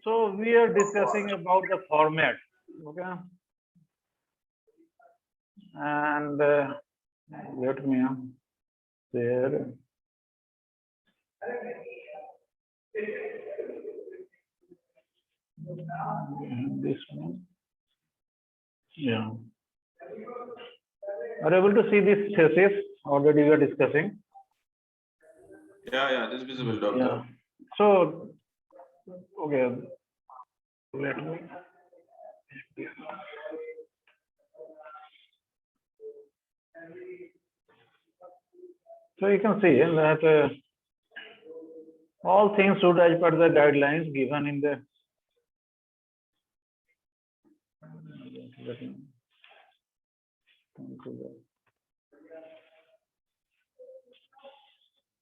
So we are discussing about the format, okay? And let me share this one. Yeah. Are you able to see this thesis already we are discussing? Yeah, it is visible, doctor. Yeah. So, okay, let me. So you can see that all things should as per the guidelines given in the.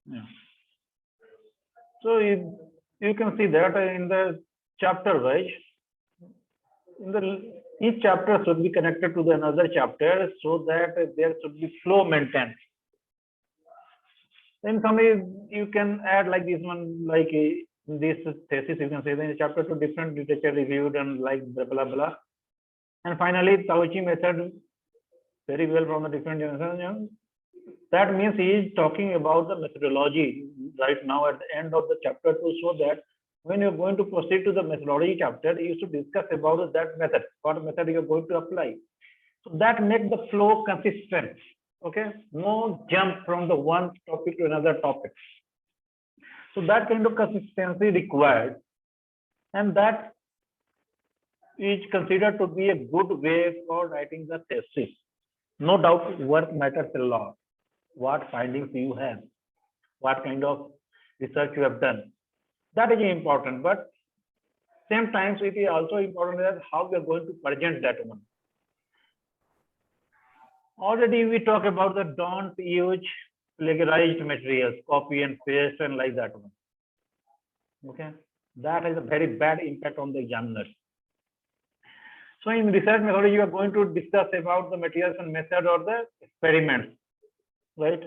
Yeah. So you can see that in the chapter wise, each chapter should be connected to the another chapter so that there should be flow maintained. In some way, you can add like this one, like this thesis, you can say the chapter to different literature reviewed and like blah blah blah. And finally, Tauchi method very well from the different generations. That means he is talking about the methodology right now at the end of the chapter to show that when you're going to proceed to the methodology chapter, you should discuss about that method, what method you're going to apply. So that makes the flow consistent. Okay, no jump from the one topic to another topic. So that kind of consistency required, and that is considered to be a good way for writing the thesis. No doubt, work matters a lot. What findings you have, what kind of research you have done, that is important. But same times, it is also important that how we are going to present that one. Already we talk about the don't use plagiarized materials, copy and paste and like that one. Okay, that has a very bad impact on the examiners. So in research methodology, you are going to discuss about the materials and method or the experiments, right?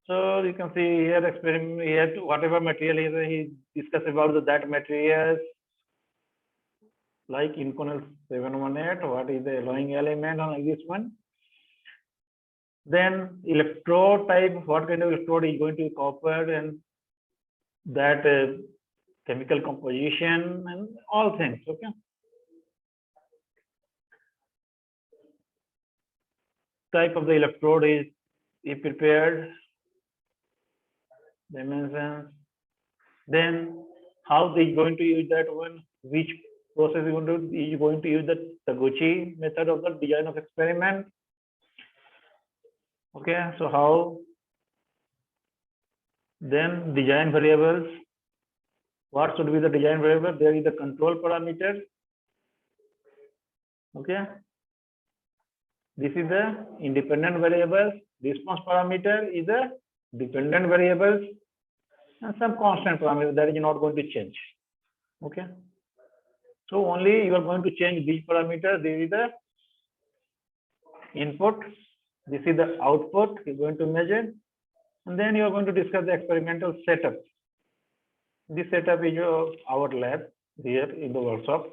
So you can see here experiment here whatever material he discuss about that materials like Inconel 718, what is the alloying element on like this one. Then electrode type, what kind of electrode is going to be copper and that chemical composition and all things. Okay. Type of the electrode is he prepared, dimensions, then how they going to use that one, which process is going to use the Taguchi method of the design of experiment. Okay, so how, then design variables, what should be the design variable? There is the control parameter. Okay, this is the independent variables. Response parameter is a dependent variables and some constant parameter that is not going to change. Okay, so only you are going to change these parameters. This is the input, this is the output you're going to measure, and then you are going to discuss the experimental setup. This setup is our lab here in the workshop.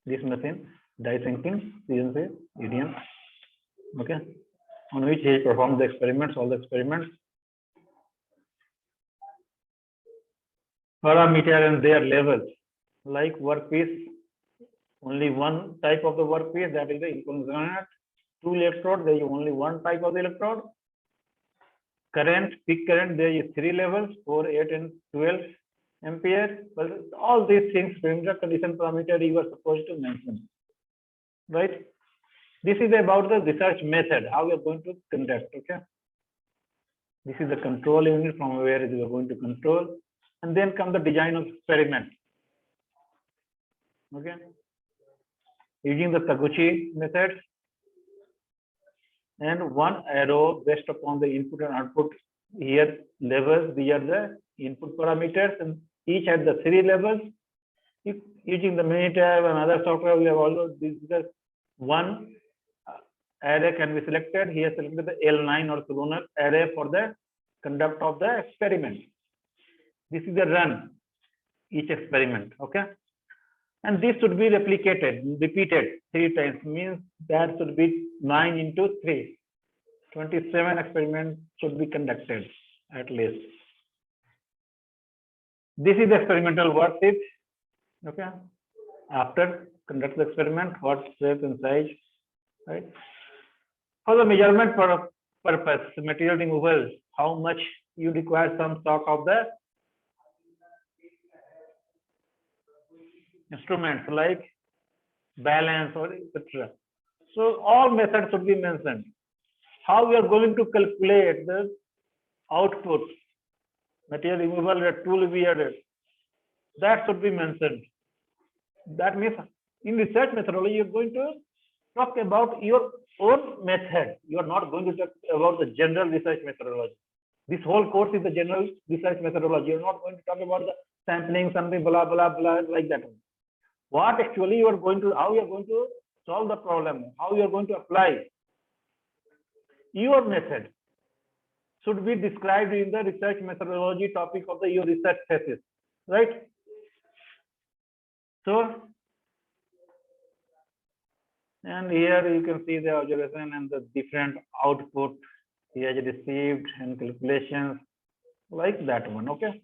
This machine, die sinking, CNC, EDM. Okay, on which he performs the experiments, all the experiments. Parameter and their levels, like workpiece, only one type of the workpiece, that is the Inconel. Two electrodes, there is only one type of the electrode. Current, peak current, there is 3 levels, 4, 8, and 12 ampere. But all these things, perimeter condition parameter, you are supposed to mention, right? This is about the research method, how we are going to conduct. Okay, this is the control unit from where we are going to control, and then come the design of experiment. Okay, using the Taguchi method, and one arrow based upon the input and output here levels. These are the input parameters, and each at the 3 levels. Using the Minitab and other software, we have also this one array can be selected. Here selected the L9 or clonal array for the conduct of the experiment. This is the run, each experiment, okay? And this should be repeated 3 times, means that should be 9 into 3. 27 experiments should be conducted at least. This is the experimental worksheet, okay? After conduct the experiment, what shape and size, right? For the measurement purpose, material removal, how much you require some stock of the instruments like balance or etc. So all methods should be mentioned. How we are going to calculate the output, material removal rate, tool we added, that should be mentioned. That means in research methodology, you're going to talk about your own method. You are not going to talk about the general research methodology. This whole course is the general research methodology. You're not going to talk about the sampling, something, blah, blah, blah, like that. What actually you are going to, how you are going to solve the problem, how you are going to apply your method should be described in the research methodology topic of your research thesis, right? So, and here you can see the observation and the different output he has received and calculations like that one, okay?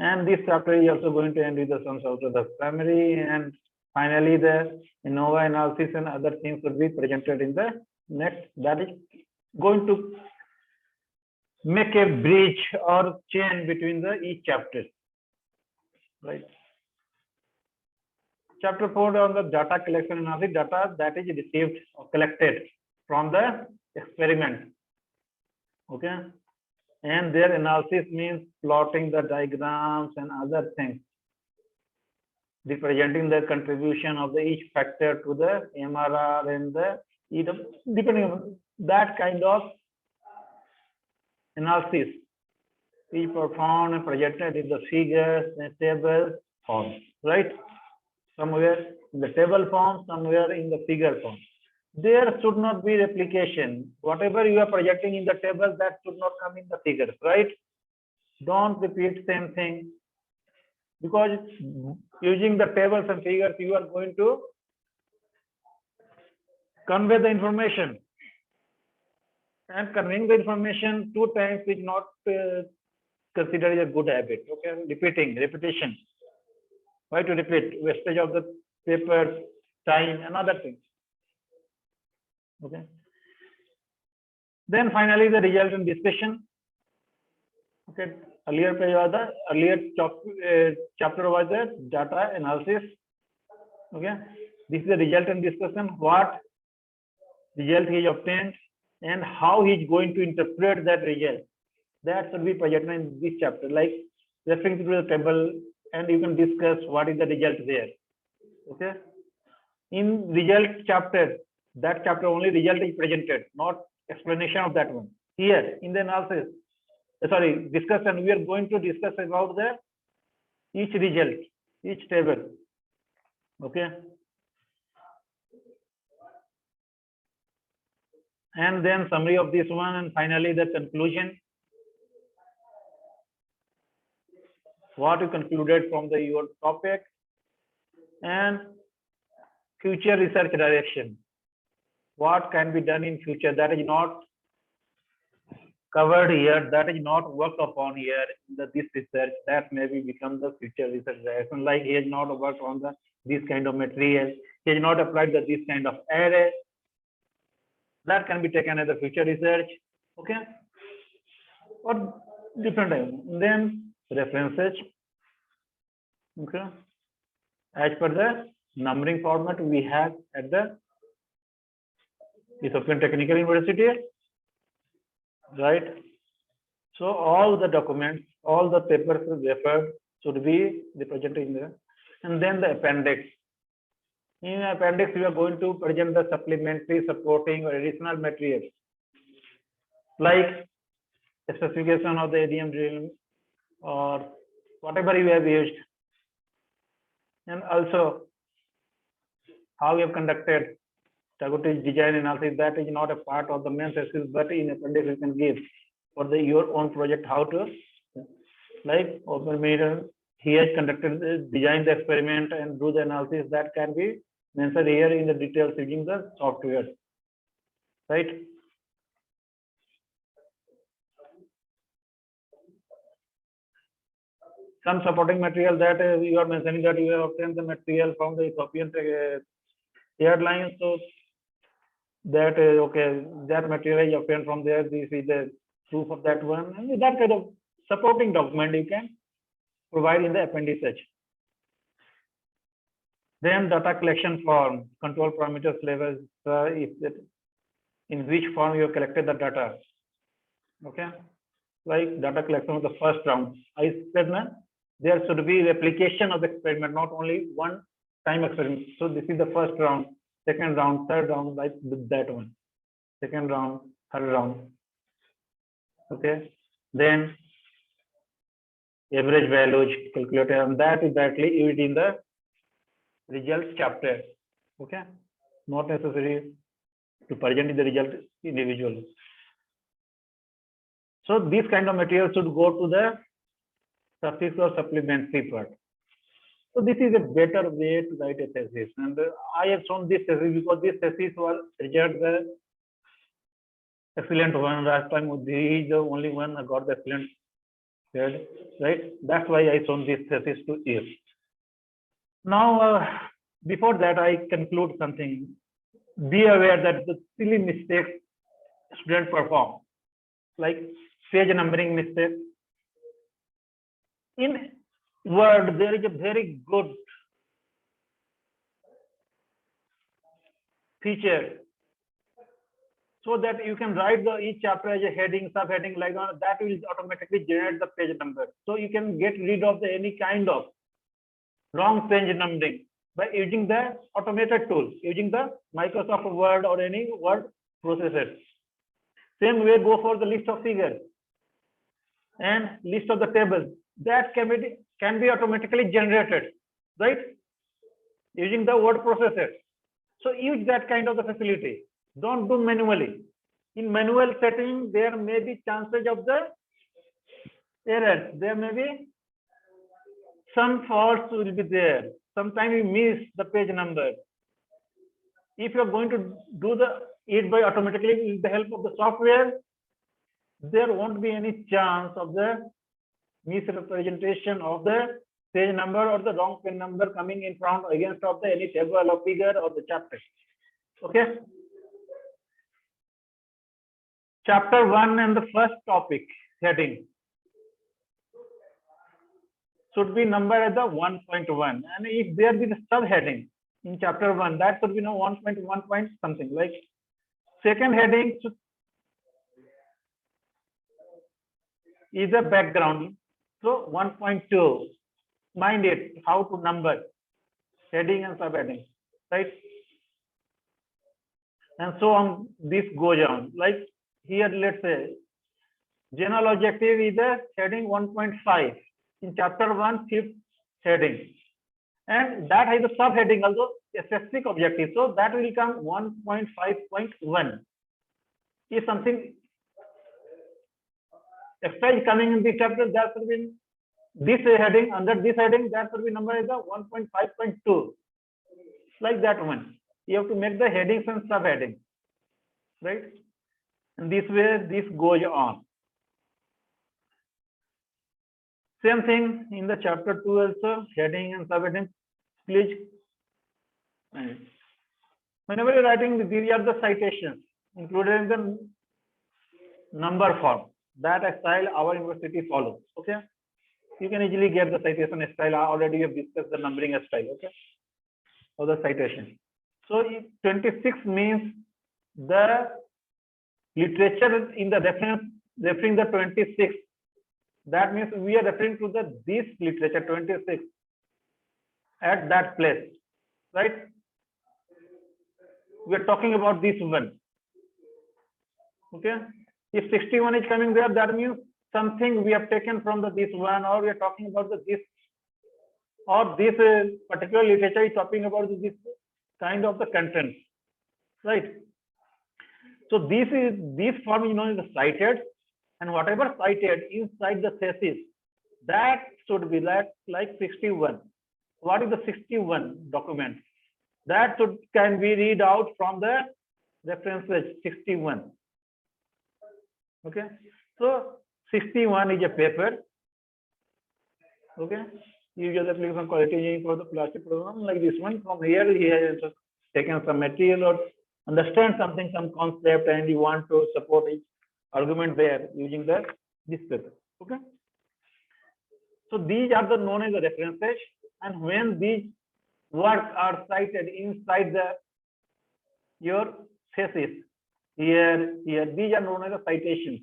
And this chapter is also going to end with the sums out of the summary, and finally the ANOVA analysis and other things will be presented in the next. That is going to make a bridge or chain between the each chapter, right? Chapter 4 on the data collection analysis, data that is received or collected from the experiment, okay? And their analysis means plotting the diagrams and other things, representing the contribution of the each factor to the MRR and the EW, depending on that kind of analysis is performed and presented in the figures and table form, right? Somewhere in the table form, somewhere in the figure form. There should not be replication. Whatever you are projecting in the table, that should not come in the figures, right? Don't repeat same thing, because using the tables and figures, you are going to convey the information, and conveying the information 2 times is not considered a good habit, okay? Repetition. Why to repeat? Wastage of the paper, time, and other things. Okay. Then finally, the result and discussion. Okay. Earlier chapter was the data analysis. Okay. This is the result and discussion. What result he obtained and how he is going to interpret that result. That should be presented in this chapter, like referring to the table, and you can discuss what is the result there. Okay. In result chapter, that chapter only result is presented, not explanation of that one. Here in the analysis, discussion, we are going to discuss about the each result, each table. Okay. And then summary of this one, and finally the conclusion. What you concluded from your topic, and future research direction. What can be done in future that is not covered here, that is not worked upon here in this research, that maybe become the future research direction. Like he has not worked on this kind of material, he has not applied this kind of array. That can be taken as a future research, okay? Or different time. Then references, okay? As per the numbering format we have at the Ethiopian Technical University, right? So all the documents, all the papers referred should be represented in there. And then the appendix. In appendix, we are going to present the supplementary, supporting, or additional materials, like a specification of the ADM drill or whatever you have used, and also how we have conducted Taguchi's design analysis. That is not a part of the main thesis, but in appendix you can give. for the your own project how to like open meter. He has conducted designed the experiment and do the analysis that can be mentioned here in the details using the software, right? Some supporting material that you are mentioning that you have obtained the material from the Ethiopian airlines. So that okay, that material is obtained from there. This is the proof of that one, and that kind of supporting document you can provide in the appendix H. Then data collection form, control parameters levels, if that, in which form you have collected the data. Okay, like data collection of the first round. I said na, there should be replication of the experiment, not only one time experiment. So this is the first round, second round, third round, like that one. Second round, third round. Okay, then average values calculated, and that is directly used in the results chapter. Okay, not necessary to present the result individually. So this kind of material should go to the suffix or supplementary part. So this is a better way to write a thesis, and I have shown this thesis because this thesis was rejected the excellent one last time. He is the only one who got the excellent grade, right? That's why I shown this thesis to you. Now, before that, I conclude something. Be aware that the silly mistakes students perform, like page numbering mistake. In Word, there is a very good feature so that you can write each chapter as a heading, subheading, like that will automatically generate the page number. So you can get rid of any kind of wrong page numbering by using the automated tool, using the Microsoft Word or any word processor. Same way, go for the list of figures and list of the tables. That can be automatically generated, right? Using the word processor. So use that kind of the facility. Don't do manually. In manual setting, there may be chances of the errors. There may be some faults will be there. Sometimes you miss the page number. If you're going to do it by automatically with the help of the software, there won't be any chance of the misrepresentation of the page number or the wrong page number coming in front against of the any table or figure or the chapter. Okay. Chapter 1 and the first topic heading should be numbered as the 1.1, and if there be the subheading in chapter 1, that should be 1.1 point something. Like second heading is a background, so 1.2. Mind it, how to number heading and subheading, right? And so on. This goes on. Like here, let's say general objective is a heading 1.5 in chapter 1, fifth heading, and that has a subheading also, a specific objective. So that will come 1.5.1. If something extra is coming in this chapter, that will be this heading. Under this heading, that will be number is the 1.5.2. Like that one. You have to make the headings and subheading, right? And this way, this goes on. Same thing in the chapter 2 also, heading and subheading. Please, whenever you're writing, these are the citations included in the number form. That style our university follows. Okay, you can easily get the citation style. Already have discussed the numbering style. Okay, or the citation. So 26 means the literature in the reference referring the 26. That means we are referring to this literature 26 at that place, right? We are talking about this one. Okay. If 61 is coming there, that means something we have taken from this one, or we are talking about this, or this particular literature is talking about this kind of the content, right? So this form is known as the cited, and whatever cited inside the thesis, that should be like 61. What is the 61 document? That can be read out from the references 61. Okay, so 61 is a paper. Okay, usually application quality engineering for the plastic program like this one. From here, he has just taken some material or understand something, some concept, and you want to support each argument there using this paper. Okay, so these are the known as the references, and when these works are cited inside your thesis, here these are known as the citations.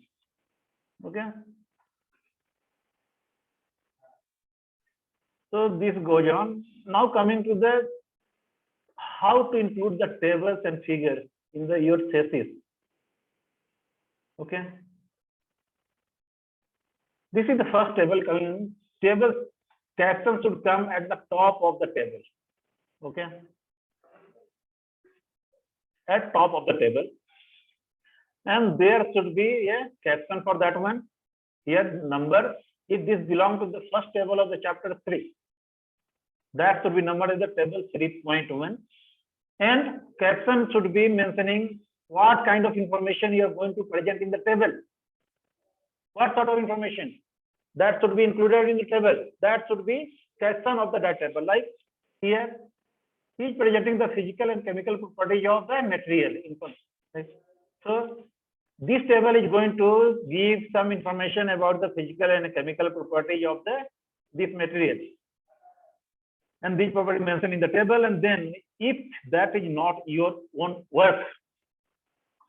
Okay, so this goes on. Now coming to the how to include the tables and figures in your thesis. Okay, this is the first table coming. Table caption should come at the top of the table. Okay, at top of the table, and there should be a caption for that one. Here number, if this belongs to the first table of the chapter 3, that should be numbered as the table 3.1, and caption should be mentioning what kind of information you are going to present in the table. What sort of information that should be included in the table? That should be caption of the data table. Like here, he is presenting the physical and chemical properties of the material. Right? So this table is going to give some information about the physical and chemical properties of this material, and these properties mentioned in the table. And then, if that is not your own work,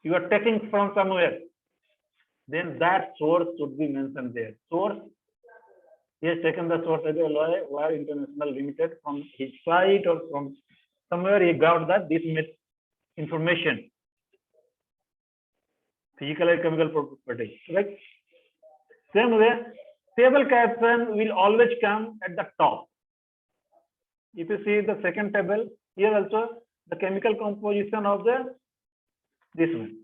you are taking from somewhere, then that source should be mentioned there. Source, he has taken the source as a Wire International Limited from his site or from somewhere he got that this information, physical and chemical properties. Right? Same way, table caption will always come at the top. If you see the second table, here also the chemical composition of this one.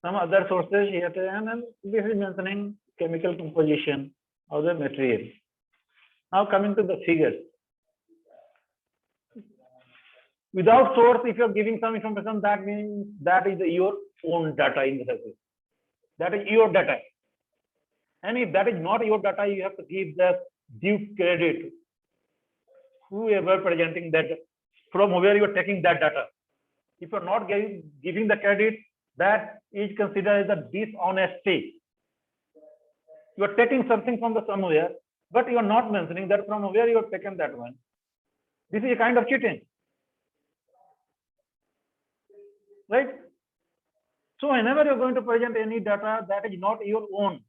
Some other sources here, and this is mentioning chemical composition of the material. Now coming to the figures. Without source, if you are giving some information, that means that is your own data in the thesis. That is your data. And if that is not your data, you have to give the due credit. Whoever presenting that, from where you are taking that data. If you are not giving the credit, that is considered as a dishonesty. You are taking something from the somewhere, but you are not mentioning that from where you have taken that one. This is a kind of cheating. Right? So whenever you're going to present any data that is not your own,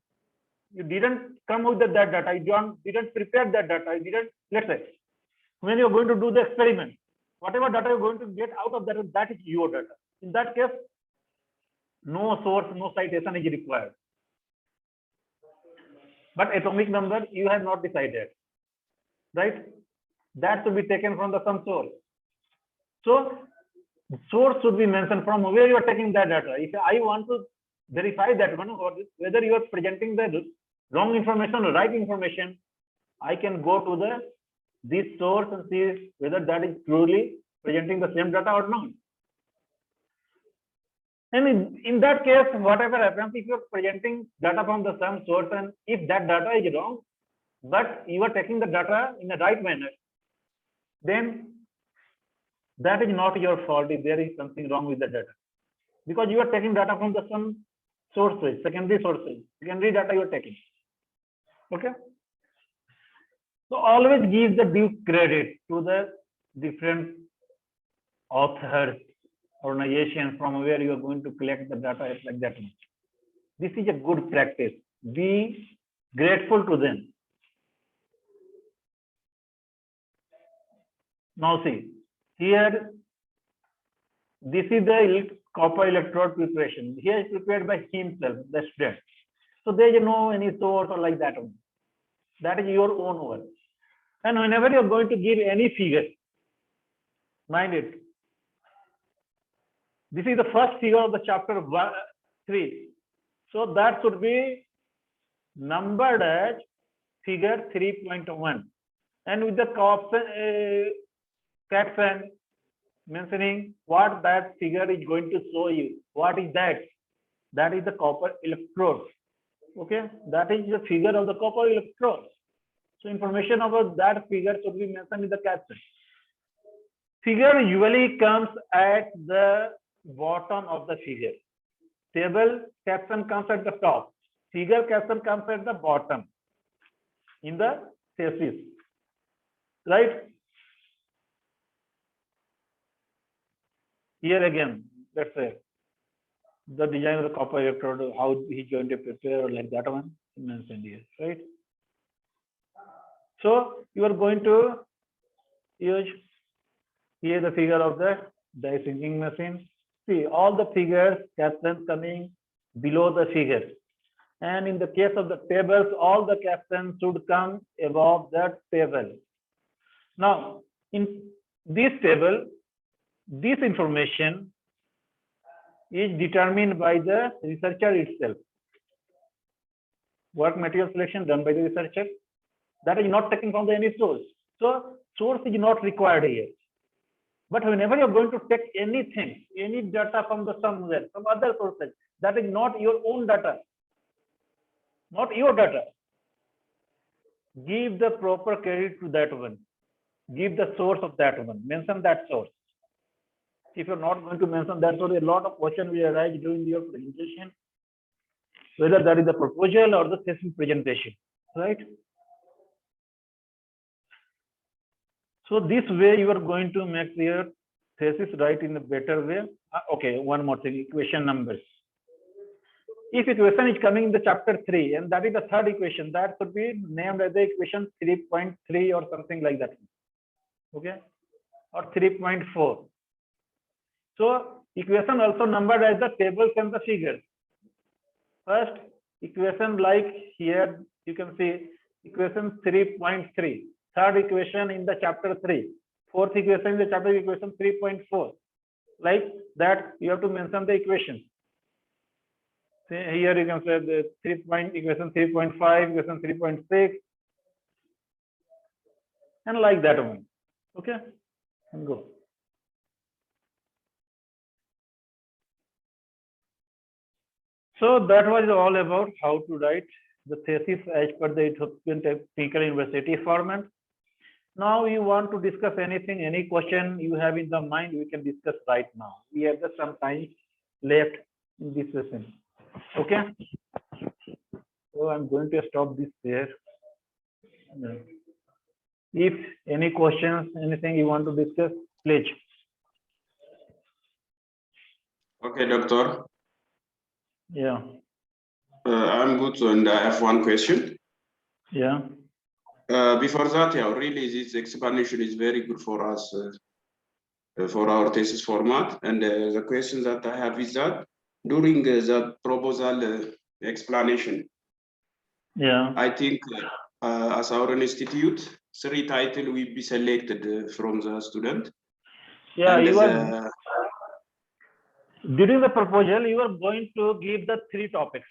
you didn't come with that data, you didn't prepare that data, you didn't, let's say, when you're going to do the experiment, whatever data you're going to get out of that, that is your data. In that case, no source, no citation is required. But atomic number, you have not decided, right? That should be taken from some source. So source should be mentioned from where you are taking that data. If I want to verify that one, or whether you are presenting the wrong information or right information, I can go to this source and see whether that is truly presenting the same data or not. And in that case, whatever happens, if you are presenting data from the same source, and if that data is wrong, but you are taking the data in the right manner, then that is not your fault if there is something wrong with the data. Because you are taking data from some sources, secondary data you are taking. Okay? So always give the due credit to the different authors, organizations from where you are going to collect the data like that. This is a good practice. Be grateful to them. Now see, here, this is the copper electrode preparation. Here is prepared by himself, the student. So there is no any source or like that. That is your own work. And whenever you are going to give any figure, mind it, this is the first figure of the chapter 3. So that should be numbered as figure 3.1, and with the caption mentioning what that figure is going to show you. What is that? That is the copper electrode. Okay, that is the figure of the copper electrode. So information about that figure should be mentioned in the caption. Figure usually comes at the bottom of the figure. Table caption comes at the top. Figure caption comes at the bottom in the thesis, right? Here again, let's say the design of the copper electrode, how he's going to prepare, like that one mentioned here, right? So you are going to use here the figure of the die sinking machine. See all the figures captions coming below the figure, and in the case of the tables, all the captions should come above that table. Now in this table, this information is determined by the researcher itself. Work material selection done by the researcher, that is not taken from any source. So source is not required here. But whenever you're going to take anything, any data from the somewhere, from other sources, that is not your own data, not your data. Give the proper credit to that one. Give the source of that one. Mention that source. If you're not going to mention that source, a lot of questions will arise during your presentation, whether that is the proposal or the thesis presentation, right? So this way you are going to make your thesis right in a better way. Okay, one more thing, equation numbers. If equation is coming in the chapter 3, and that is the third equation, that could be named as the equation 3.3 or something like that. Okay, or 3.4. So equation also numbered as the tables and the figures. First equation, like here you can see equation 3.3. Third equation in the chapter 3, fourth equation in the chapter equation 3.4. Like that, you have to mention the equation. See, here you can say the equation 3.5, equation 3.6, and like that one. Okay, and go. So that was all about how to write the thesis as per the Ethiopian Technical University format. Now you want to discuss anything, any question you have in the mind, we can discuss right now. We have just some time left in this session. Okay. So I'm going to stop this there. If any questions, anything you want to discuss, please. Okay, doctor. Yeah. I'm good, and I have one question. Yeah. Before that, yeah, really, this explanation is very good for us, for our thesis format. And the question that I have is that during the proposal explanation, Yeah. I think as our institute, 3 titles will be selected from the student. Yeah, and you are during the proposal, you are going to give the 3 topics.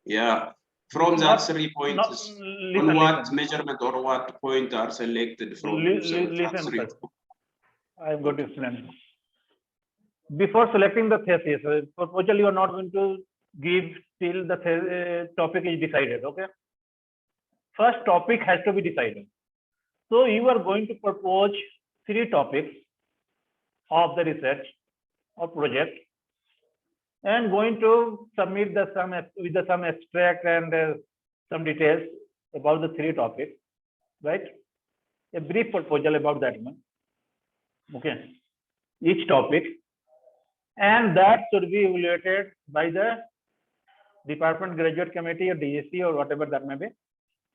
Yeah. From that 3 points, Listen, what measurement or what point are selected from? Listen first. I'm going to explain. Before selecting the thesis, proposal you are not going to give till the topic is decided. Okay. First topic has to be decided. So you are going to propose 3 topics of the research or project, and going to submit the some extract and some details about the 3 topics, right? A brief proposal about that one. Okay, each topic, and that should be evaluated by the department graduate committee or DSC or whatever that may be.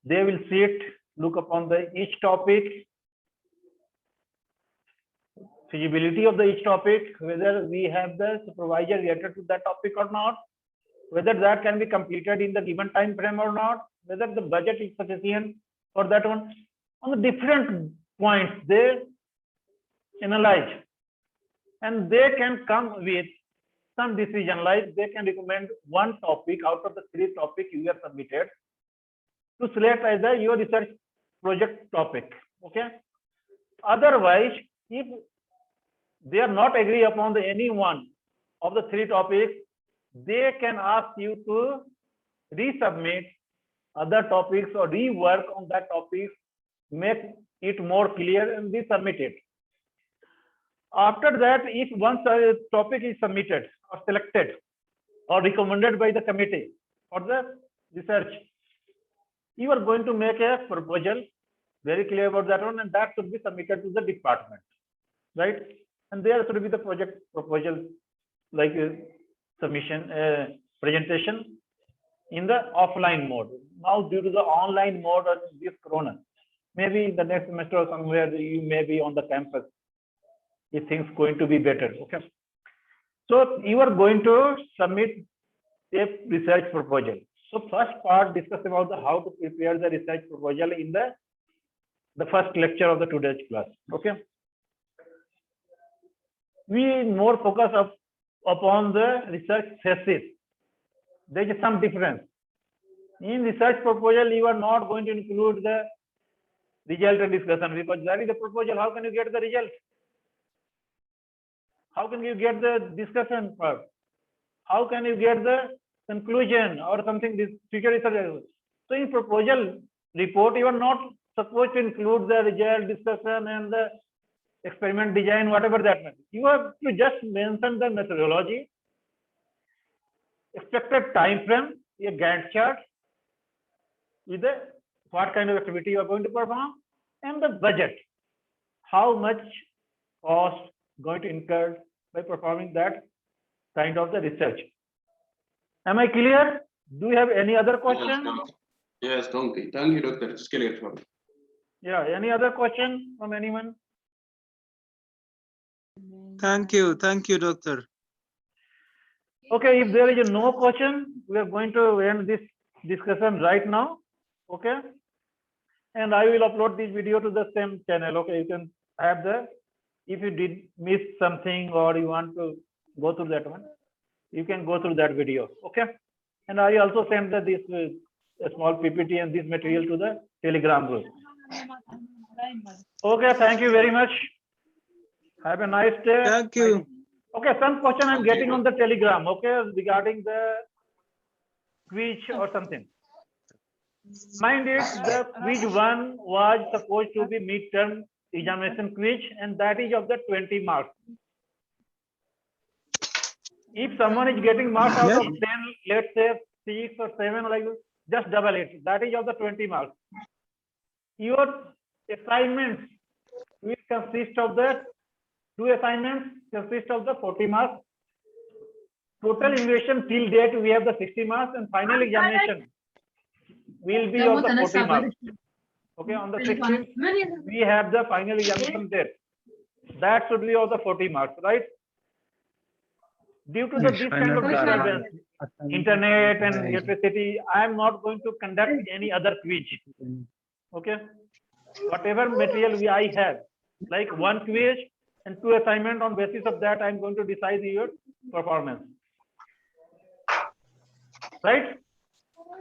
They will sit, look upon the each topic, feasibility of the each topic, whether we have the supervisor related to that topic or not, whether that can be completed in the given time frame or not, whether the budget is sufficient for that one. On the different points they analyze, and they can come with some decision, like they can recommend one topic out of the 3 topics you have submitted to select as your research project topic. Okay. Otherwise, if they are not agree upon any one of the 3 topics, they can ask you to resubmit other topics or rework on that topic, make it more clear and resubmit it. After that, if once a topic is submitted or selected or recommended by the committee for the research, you are going to make a proposal, very clear about that one, and that should be submitted to the department, right? And there should be the project proposal, like submission, presentation in the offline mode. Now, due to the online mode of this corona, maybe in the next semester or somewhere you may be on the campus, if things going to be better. Okay. So you are going to submit a research proposal. So first part discuss about how to prepare the research proposal in the first lecture of the today's class. Okay. We more focus upon the research thesis. There is some difference. In research proposal, you are not going to include the result and discussion, because that is the proposal. How can you get the result? How can you get the discussion part? How can you get the conclusion or something? This future research. So in proposal report, you are not supposed to include the result, discussion, and the experiment design, whatever that means. You have to just mention the methodology, expected time frame, a Gantt chart with the what kind of activity you are going to perform, and the budget. How much cost going to incur by performing that kind of the research. Am I clear? Do you have any other question? Yes, thank you. Thank you, Doctor. It's clear for me. Yeah, any other question from anyone? Thank you, Doctor. Okay, if there is no question, we are going to end this discussion right now. Okay, and I will upload this video to the same channel. Okay, you can have the, if you did miss something or you want to go through that one, you can go through that video. Okay, and I also send this a small PPT and this material to the Telegram group. Okay, thank you very much. Have a nice day. Thank you. Okay, some question I'm getting on the Telegram. Okay, regarding the quiz or something. Mind it, the quiz 1 was supposed to be midterm examination quiz, and that is of the 20 marks. If someone is getting marks out of 10, let's say 6 or 7, like just double it. That is of the 20 marks. Your assignments will consist of the 2 assignments consist of the 40 marks. Total evaluation till date we have the 60 marks, and final examination will be of the 40 marks. Okay, on the 16th we have the final examination there. That should be of the 40 marks, right? Due to this kind of disturbance, internet and electricity, I am not going to conduct any other quiz. Okay, whatever material I have, like 1 quiz and 2 assignment, on basis of that I am going to decide your performance, right?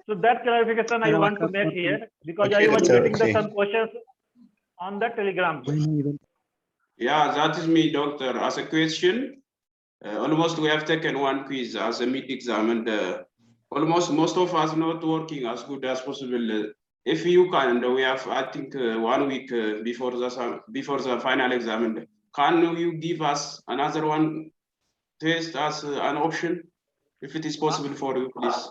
So that clarification I want to make here, because I was getting some questions on the Telegram. Yeah, that is me, Doctor. As a question, almost we have taken 1 quiz as a mid-exam, and almost most of us not working as good as possible. If you can, we have, I think, 1 week before the final exam. Can you give us another one test as an option, if it is possible for you, please?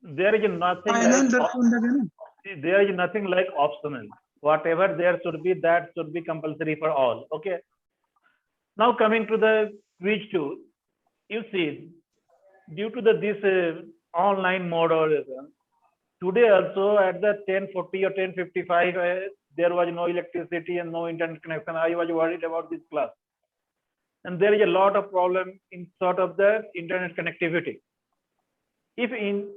There is nothing like, there is nothing like optional. Whatever there should be, that should be compulsory for all. Okay. Now coming to the quiz 2, you see, due to this online mode, or today also at the 10:40 or 10:55, there was no electricity and no internet connection. I was worried about this class, and there is a lot of problem in sort of the internet connectivity. If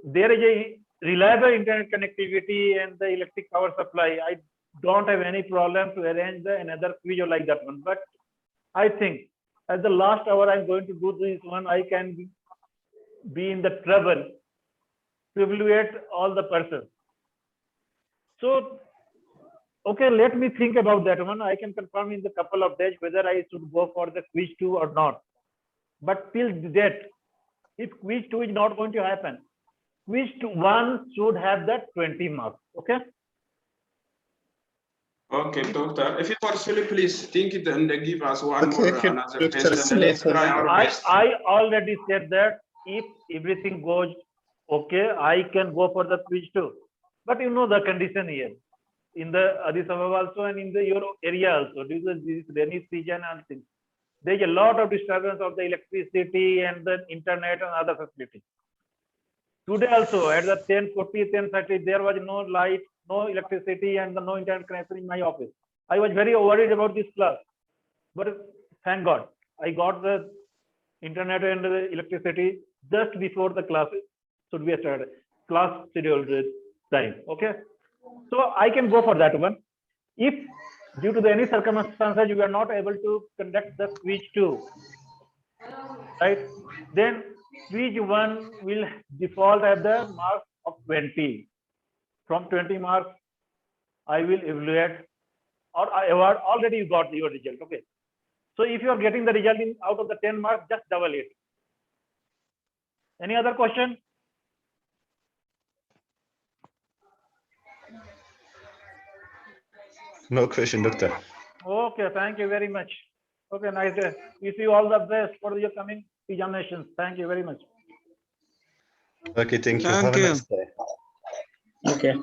there is a reliable internet connectivity and the electric power supply, I don't have any problem to arrange another quiz like that one. But I think at the last hour I'm going to do this one, I can be in the trouble to evaluate all the persons. So, okay, let me think about that one. I can confirm in the couple of days whether I should go for the quiz 2 or not. But till that, if quiz 2 is not going to happen, quiz 1 should have that 20 marks. Okay. Okay, doctor. If you possibly please think it and give us one Okay, more if you- another Dr. test. And Slay, let's try our best. I already said that if everything goes okay, I can go for the quiz 2. But you know the condition here in the Addis Ababa also and in the your area also due to this rainy season and things. There is a lot of disturbance of the electricity and the internet and other facilities. Today also at the 10:40, 10:30, there was no light, no electricity and no internet connection in my office. I was very worried about this class, but thank God I got the internet and the electricity just before the class should be started, class scheduled time. Okay, so I can go for that one. If due to any circumstances you are not able to conduct the quiz 2, right? Then quiz 1 will default at the mark of 20. From 20 marks, I will evaluate or I award. Already you got your result. Okay. So if you are getting the result in out of the 10 marks, just double it. Any other question? No question, doctor. Okay, thank you very much. Okay, nice day. Wish you all the best for your coming examinations. Thank you very much. Okay, thank you. Thank Have a you. nice day. Okay.